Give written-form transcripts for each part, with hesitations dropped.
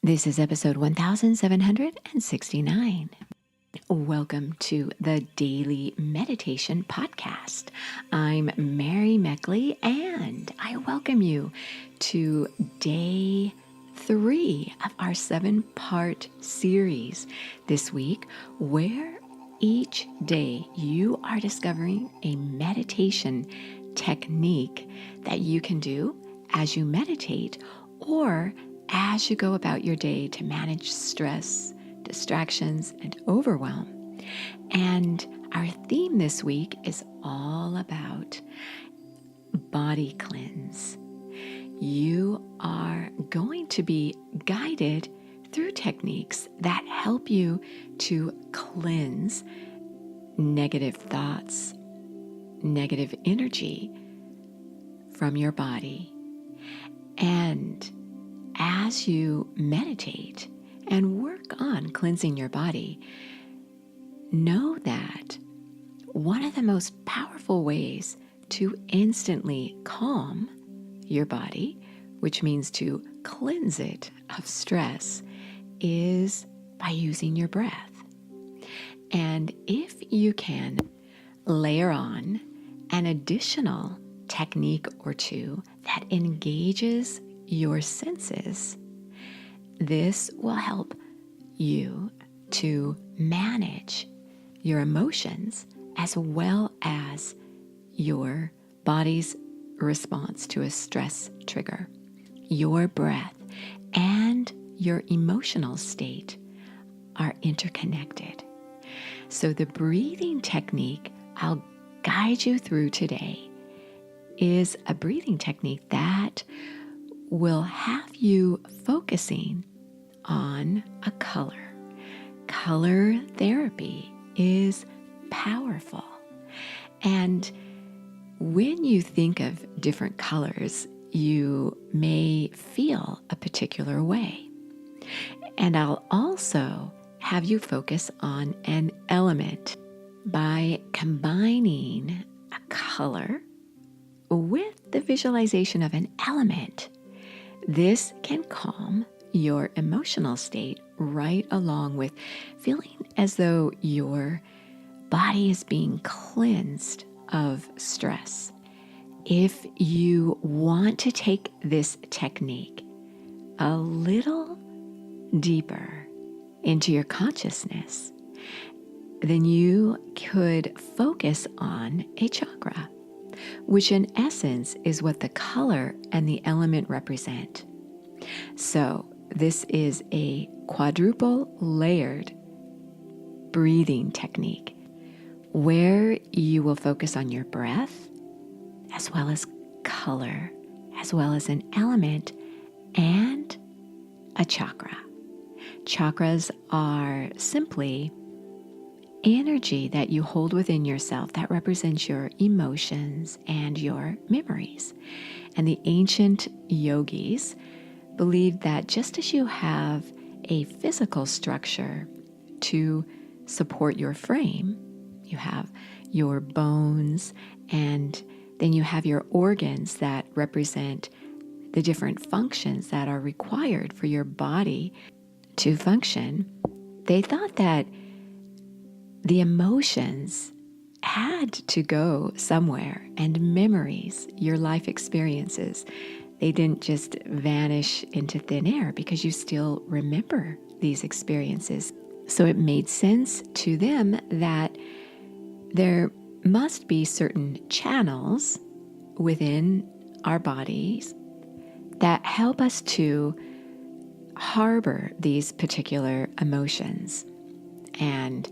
This is episode 1769. Welcome to the Daily Meditation Podcast. I'm Mary Meckley, and I welcome you to day 3 of our 7-part series this week, where each day you are discovering a meditation technique that you can do as you meditate or as you go about your day to manage stress, distractions, and overwhelm. And our theme this week is all about body cleanse. You are going to be guided through techniques that help you to cleanse negative thoughts, negative energy from your body. And as you meditate and work on cleansing your body, know that one of the most powerful ways to instantly calm your body, which means to cleanse it of stress, is by using your breath. And if you can layer on an additional technique or two that engages your senses, this will help you to manage your emotions as well as your body's response to a stress trigger. Your breath and your emotional state are interconnected. So the breathing technique I'll guide you through today is a breathing technique that will have you focusing on a color. Color therapy is powerful. And when you think of different colors, you may feel a particular way. And I'll also have you focus on an element by combining a color with the visualization of an element. This can calm your emotional state right along with feeling as though your body is being cleansed of stress. If you want to take this technique a little deeper into your consciousness, then you could focus on a chakra, which in essence is what the color and the element represent. So this is a quadruple layered breathing technique where you will focus on your breath as well as color, as well as an element and a chakra. Chakras are simply energy that you hold within yourself that represents your emotions and your memories. And the ancient yogis believed that just as you have a physical structure to support your frame, you have your bones, and then you have your organs that represent the different functions that are required for your body to function. They thought that the emotions had to go somewhere, and memories, your life experiences, they didn't just vanish into thin air because you still remember these experiences. So it made sense to them that there must be certain channels within our bodies that help us to harbor these particular emotions. And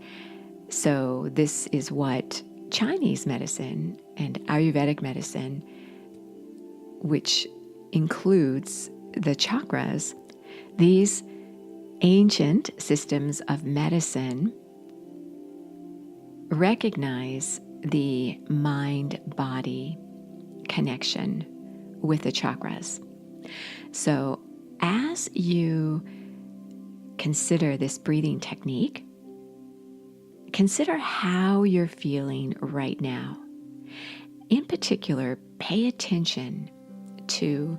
so this is what Chinese medicine and Ayurvedic medicine, which includes the chakras, these ancient systems of medicine recognize the mind-body connection with the chakras. So as you consider this breathing technique, consider how you're feeling right now. In particular, pay attention to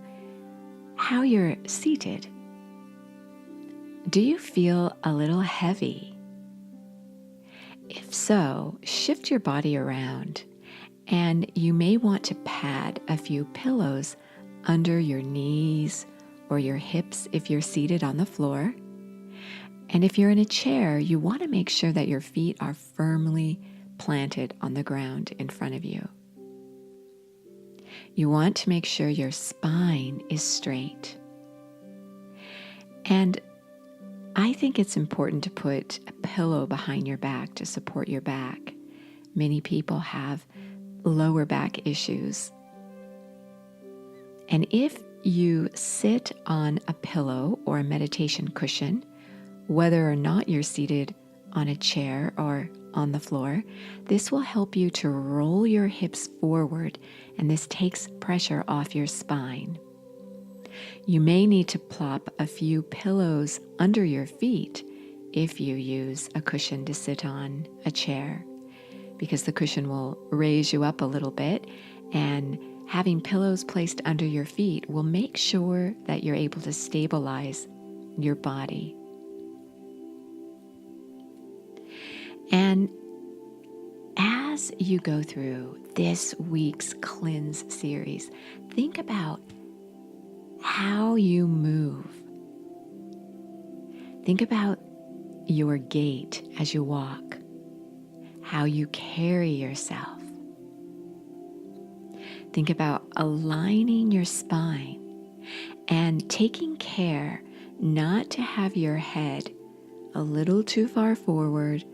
how you're seated. Do you feel a little heavy? If so, shift your body around, and you may want to pad a few pillows under your knees or your hips if you're seated on the floor. And if you're in a chair, you want to make sure that your feet are firmly planted on the ground in front of you. You want to make sure your spine is straight. And I think it's important to put a pillow behind your back to support your back. Many people have lower back issues. And if you sit on a pillow or a meditation cushion, whether or not you're seated on a chair or on the floor, this will help you to roll your hips forward, and this takes pressure off your spine. You may need to plop a few pillows under your feet if you use a cushion to sit on a chair, because the cushion will raise you up a little bit, and having pillows placed under your feet will make sure that you're able to stabilize your body. And as you go through this week's Cleanse series, think about how you move. Think about your gait as you walk, how you carry yourself. Think about aligning your spine and taking care not to have your head a little too far forward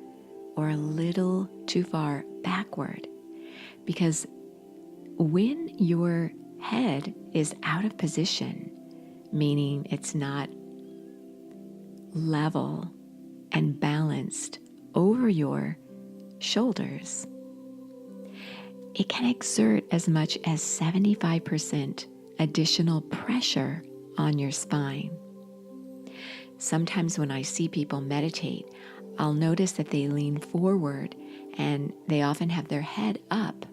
or a little too far backward. Because when your head is out of position, meaning it's not level and balanced over your shoulders, it can exert as much as 75% additional pressure on your spine. Sometimes when I see people meditate, I'll notice that they lean forward and they often have their head up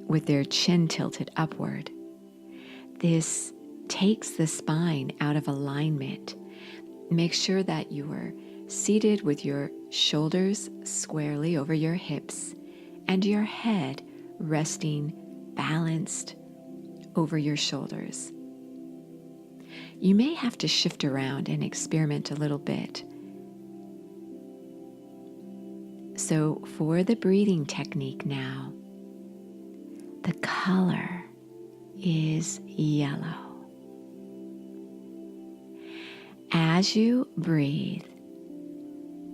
with their chin tilted upward. This takes the spine out of alignment. Make sure that you are seated with your shoulders squarely over your hips and your head resting balanced over your shoulders. You may have to shift around and experiment a little bit. So for the breathing technique now, the color is yellow. As you breathe,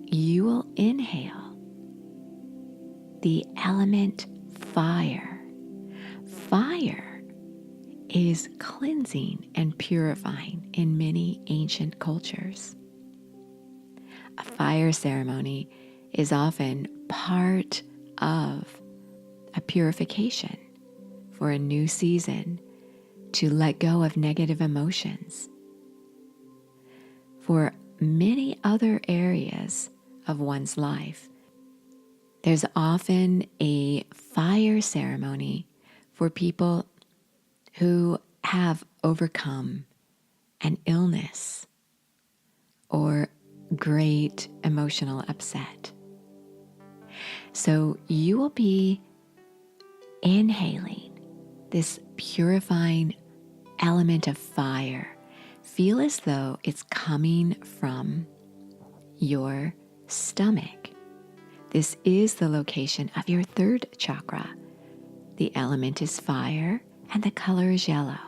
you will inhale the element fire. Fire is cleansing and purifying in many ancient cultures. A fire ceremony is often part of a purification for a new season, to let go of negative emotions. For many other areas of one's life, there's often a fire ceremony for people who have overcome an illness or great emotional upset. So you will be inhaling this purifying element of fire. Feel as though it's coming from your stomach. This is the location of your third chakra. The element is fire and the color is yellow.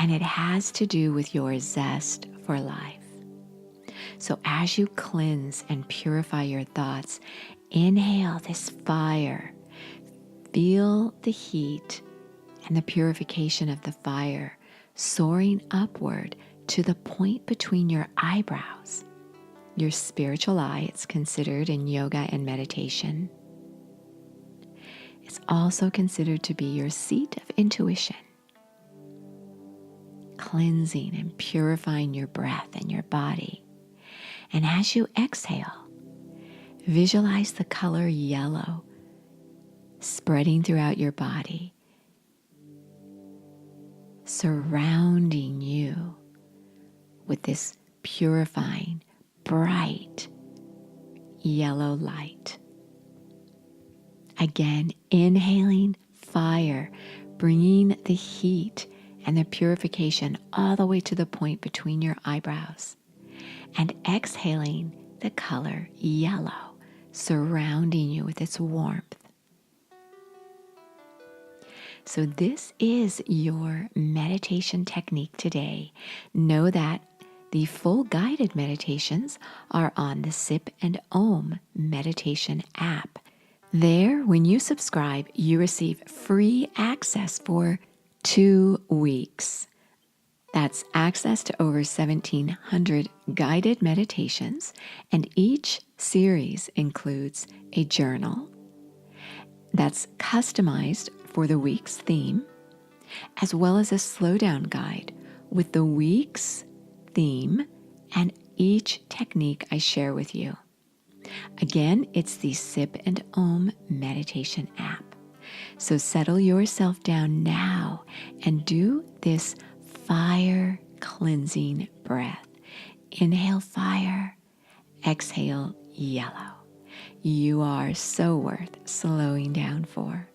And it has to do with your zest for life. So as you cleanse and purify your thoughts, inhale this fire. Feel the heat and the purification of the fire soaring upward to the point between your eyebrows. Your spiritual eye, it's considered in yoga and meditation. It's also considered to be your seat of intuition, cleansing and purifying your breath and your body. And as you exhale, visualize the color yellow spreading throughout your body, surrounding you with this purifying, bright yellow light. Again, inhaling fire, bringing the heat and the purification all the way to the point between your eyebrows. And exhaling the color yellow, surrounding you with its warmth. So this is your meditation technique today. Know that the full guided meditations are on the Sip and Om meditation app. There, when you subscribe, you receive free access for 2 weeks. That's access to over 1,700 guided meditations, and each series includes a journal that's customized for the week's theme, as well as a slowdown guide with the week's theme and each technique I share with you. Again, it's the Sip and Om meditation app. So settle yourself down now and do this fire cleansing breath. Inhale fire, exhale yellow. You are so worth slowing down for.